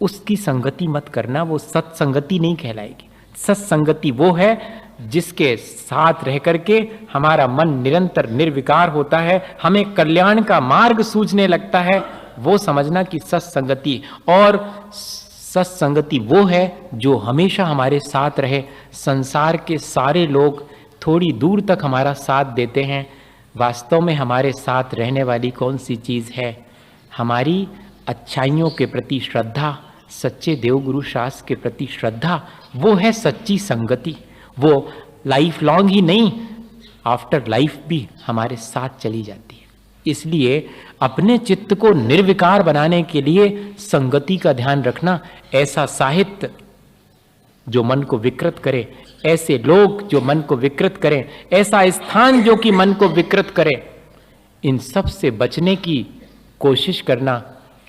उसकी संगति मत करना, वो सत्संगति नहीं कहलाएगी। सत्संगति वो है जिसके साथ रह करके हमारा मन निरंतर निर्विकार होता है, हमें कल्याण का मार्ग सूझने लगता है, वो समझना कि सत्संगति। और सत्संगति वो है जो हमेशा हमारे साथ रहे। संसार के सारे लोग थोड़ी दूर तक हमारा साथ देते हैं, वास्तव में हमारे साथ रहने वाली कौन सी चीज है? हमारी अच्छाइयों के प्रति श्रद्धा, सच्चे देवगुरु शास्त्र के प्रति श्रद्धा, वो है सच्ची संगति। वो लाइफ लॉन्ग ही नहीं, आफ्टर लाइफ भी हमारे साथ चली जाती है। इसलिए अपने चित्त को निर्विकार बनाने के लिए संगति का ध्यान रखना। ऐसा साहित्य जो मन को विकृत करे, ऐसे लोग जो मन को विकृत करें, ऐसा स्थान जो कि मन को विकृत करे, इन सब से बचने की कोशिश करना।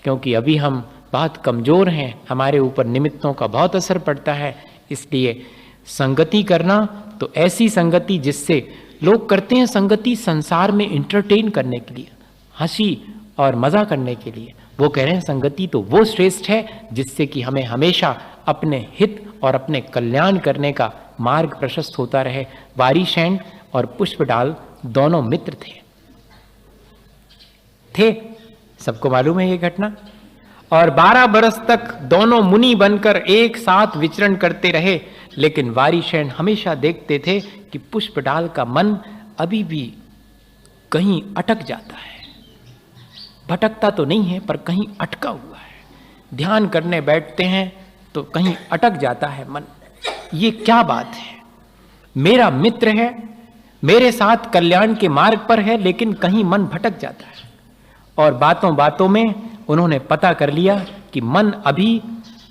क्योंकि अभी हम बहुत कमजोर हैं, हमारे ऊपर निमित्तों का बहुत असर पड़ता है। इसलिए संगति करना तो ऐसी संगति जिससे लोग करते हैं संगति संसार में इंटरटेन करने के लिए, हंसी और मजा करने के लिए। वो कह रहे हैं संगति तो वो श्रेष्ठ है जिससे कि हमें हमेशा अपने हित और अपने कल्याण करने का मार्ग प्रशस्त होता रहे। वारीशैन और पुष्पडाल दोनों मित्र थे, सबको मालूम है ये घटना। और 12 बरस तक दोनों मुनि बनकर एक साथ विचरण करते रहे। लेकिन वारीशैन हमेशा देखते थे कि पुष्पडाल का मन अभी भी कहीं अटक जाता है। भटकता तो नहीं है पर कहीं अटका हुआ है। ध्यान करने बैठते हैं तो कहीं अटक जाता है मन। ये क्या बात है? मेरा मित्र है, मेरे साथ कल्याण के मार्ग पर है, लेकिन कहीं मन भटक जाता है। और बातों बातों में उन्होंने पता कर लिया कि मन अभी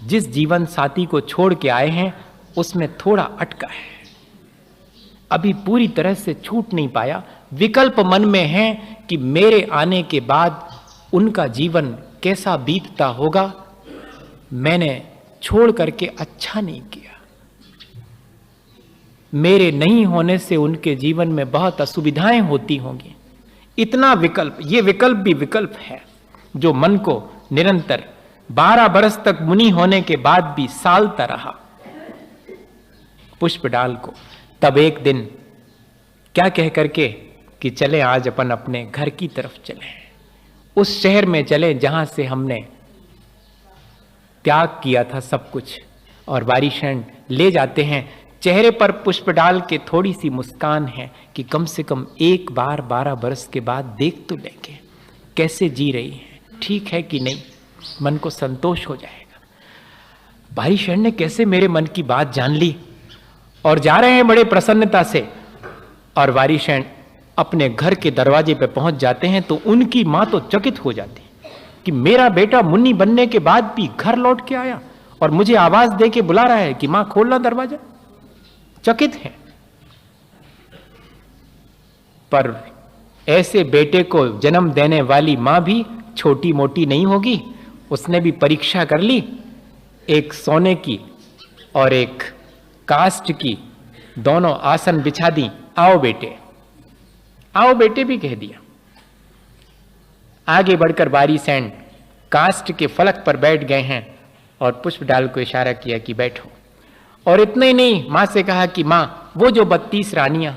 जिस जीवन साथी को छोड़ के आए हैं उसमें थोड़ा अटका है, अभी पूरी तरह से छूट नहीं पाया। विकल्प मन में है कि मेरे आने के बाद उनका जीवन कैसा बीतता होगा, मैंने छोड़ करके अच्छा नहीं किया, मेरे नहीं होने से उनके जीवन में बहुत असुविधाएं होती होंगी। इतना विकल्प, ये विकल्प भी विकल्प है जो मन को निरंतर 12 बरस तक मुनि होने के बाद भी सालता रहा पुष्पडाल को। तब एक दिन क्या कह करके कि चले आज अपन अपने घर की तरफ चले, उस शहर में चले जहां से हमने त्याग किया था सब कुछ। और वारीशैन ले जाते हैं। चेहरे पर पुष्पडाल के थोड़ी सी मुस्कान है कि कम से कम एक बार 12 बरस के बाद देख तो लेंगे कैसे जी रही है, ठीक है कि नहीं, मन को संतोष हो जाएगा। वारीशैन ने कैसे मेरे मन की बात जान ली और जा रहे हैं बड़े प्रसन्नता से। और वारीशैन अपने घर के दरवाजे पे पहुंच जाते हैं तो उनकी मां तो चकित हो जाती कि मेरा बेटा मुन्नी बनने के बाद भी घर लौट के आया और मुझे आवाज दे के बुला रहा है कि मां खोलना दरवाजा। चकित है। पर ऐसे बेटे को जन्म देने वाली मां भी छोटी मोटी नहीं होगी। उसने भी परीक्षा कर ली, एक सोने की और एक काष्ठ की दोनों आसन बिछा दी। आओ बेटे, आओ बेटे भी कह दिया। आगे बढ़कर वारीशैन काष्ठ के फलक पर बैठ गए हैं और पुष्पडाल को इशारा किया कि बैठो। और इतना ही नहीं, मां से कहा कि मां, वो जो 32 रानियां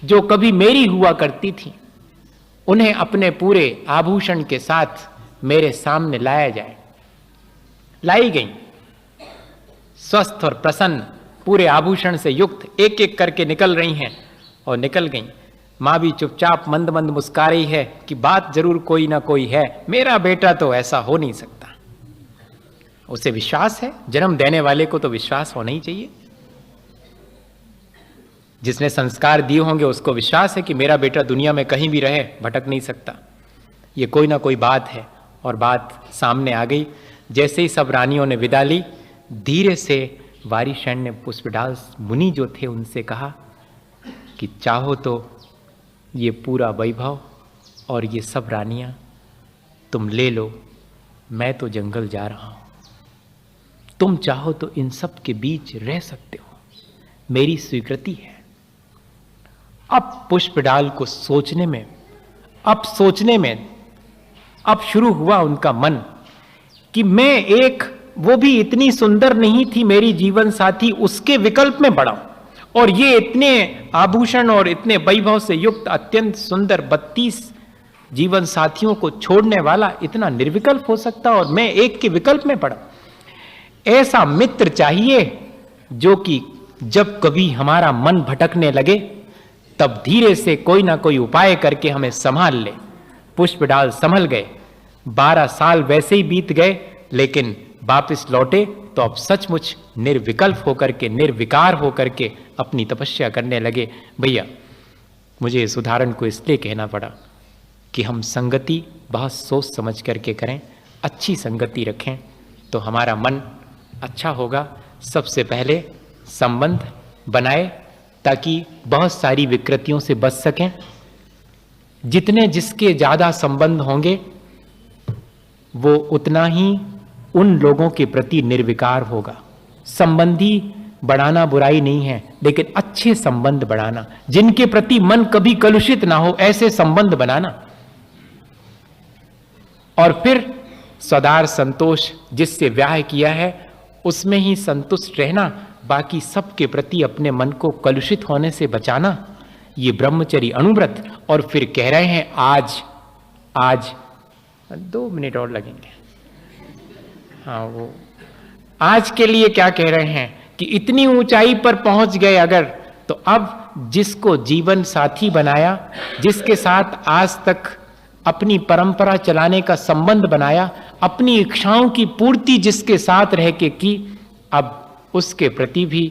जो कभी मेरी हुआ करती थी उन्हें अपने पूरे आभूषण के साथ मेरे सामने लाया जाए। लाई गई, स्वस्थ और प्रसन्न, पूरे आभूषण से युक्त, एक एक करके निकल रही हैं और निकल गई। माँ भी चुपचाप मंद मंद मुस्कुरा रही है कि बात जरूर कोई ना कोई है, मेरा बेटा तो ऐसा हो नहीं सकता। उसे विश्वास है, जन्म देने वाले को तो विश्वास होना ही चाहिए। जिसने संस्कार दिए होंगे उसको विश्वास है कि मेरा बेटा दुनिया में कहीं भी रहे, भटक नहीं सकता। ये कोई ना कोई बात है, और बात सामने आ गई। जैसे ही सब रानियों ने विदा ली, धीरे से वारिशैन ने पुष्पडाल मुनि जो थे उनसे कहा कि चाहो तो ये पूरा वैभव और ये सब रानियां तुम ले लो, मैं तो जंगल जा रहा हूं। तुम चाहो तो इन सब के बीच रह सकते हो, मेरी स्वीकृति है। अब पुष्पडाल को सोचने में अब शुरू हुआ उनका मन कि मैं एक, वो भी इतनी सुंदर नहीं थी मेरी जीवन साथी, उसके विकल्प में पड़ा, और ये इतने आभूषण और इतने वैभव से युक्त अत्यंत सुंदर 32 जीवन साथियों को छोड़ने वाला इतना निर्विकल्प हो सकता, और मैं एक के विकल्प में पड़ा। ऐसा मित्र चाहिए जो कि जब कभी हमारा मन भटकने लगे तब धीरे से कोई ना कोई उपाय करके हमें संभाल ले। पुष्पडाल संभल गए। 12 साल वैसे ही बीत गए, लेकिन वापस लौटे तो अब सचमुच निर्विकल्प होकर के, निर्विकार होकर के अपनी तपस्या करने लगे। भैया, मुझे इस उदाहरण को इसलिए कहना पड़ा कि हम संगति बहुत सोच समझ करके करें, अच्छी संगति रखें तो हमारा मन अच्छा होगा। सबसे पहले संबंध बनाए ताकि बहुत सारी विकृतियों से बच सकें। जितने जिसके ज्यादा संबंध होंगे वो उतना ही उन लोगों के प्रति निर्विकार होगा। संबंधी बढ़ाना बुराई नहीं है, लेकिन अच्छे संबंध बढ़ाना, जिनके प्रति मन कभी कलुषित ना हो, ऐसे संबंध बनाना। और फिर सदार संतोष, जिससे ब्याह किया है उसमें ही संतुष्ट रहना, बाकी सबके प्रति अपने मन को कलुषित होने से बचाना, ये ब्रह्मचर्य अनुव्रत। और फिर कह रहे हैं आज 2 मिनट और लगेंगे। हाँ, वो आज के लिए क्या कह रहे हैं कि इतनी ऊंचाई पर पहुंच गए अगर, तो अब जिसको जीवन साथी बनाया, जिसके साथ आज तक अपनी परंपरा चलाने का संबंध बनाया, अपनी इच्छाओं की पूर्ति जिसके साथ रह के की, अब उसके प्रति भी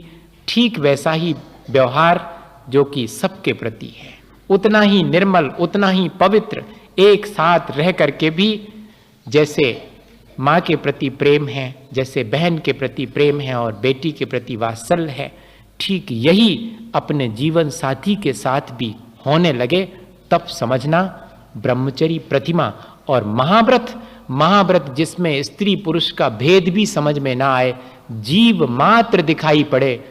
ठीक वैसा ही व्यवहार जो कि सबके प्रति है, उतना ही निर्मल, उतना ही पवित्र, एक साथ रह करके भी जैसे माँ के प्रति प्रेम है, जैसे बहन के प्रति प्रेम है और बेटी के प्रति वात्सल्य है, ठीक यही अपने जीवन साथी के साथ भी होने लगे। तब समझना ब्रह्मचर्य प्रतिमा और महाव्रत जिसमें स्त्री पुरुष का भेद भी समझ में ना आए, जीव मात्र दिखाई पड़े,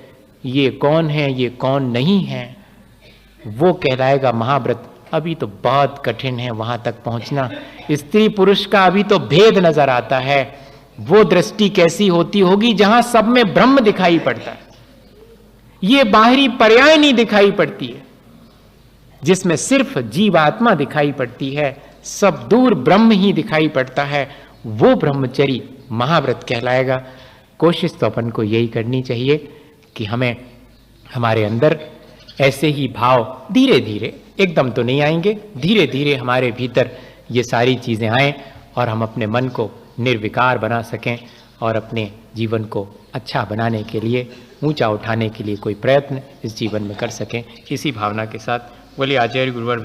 ये कौन है ये कौन नहीं है, वो कहलाएगा महाव्रत। अभी तो बहुत कठिन है वहां तक पहुंचना। स्त्री पुरुष का अभी तो भेद नजर आता है। वो दृष्टि कैसी होती होगी जहां सब में ब्रह्म दिखाई पड़ता है, ये बाहरी पर्याय नहीं दिखाई पड़ती है, जिसमें सिर्फ जीवात्मा दिखाई पड़ती है, सब दूर ब्रह्म ही दिखाई पड़ता है, वो ब्रह्मचर्य महाव्रत कहलाएगा। कोशिश तो अपन को यही करनी चाहिए कि हमें हमारे अंदर ऐसे ही भाव धीरे धीरे, एकदम तो नहीं आएंगे, धीरे धीरे हमारे भीतर ये सारी चीजें आएं और हम अपने मन को निर्विकार बना सकें और अपने जीवन को अच्छा बनाने के लिए, ऊंचा उठाने के लिए कोई प्रयत्न इस जीवन में कर सकें। इसी भावना के साथ बोलिए आचार्य गुरुवर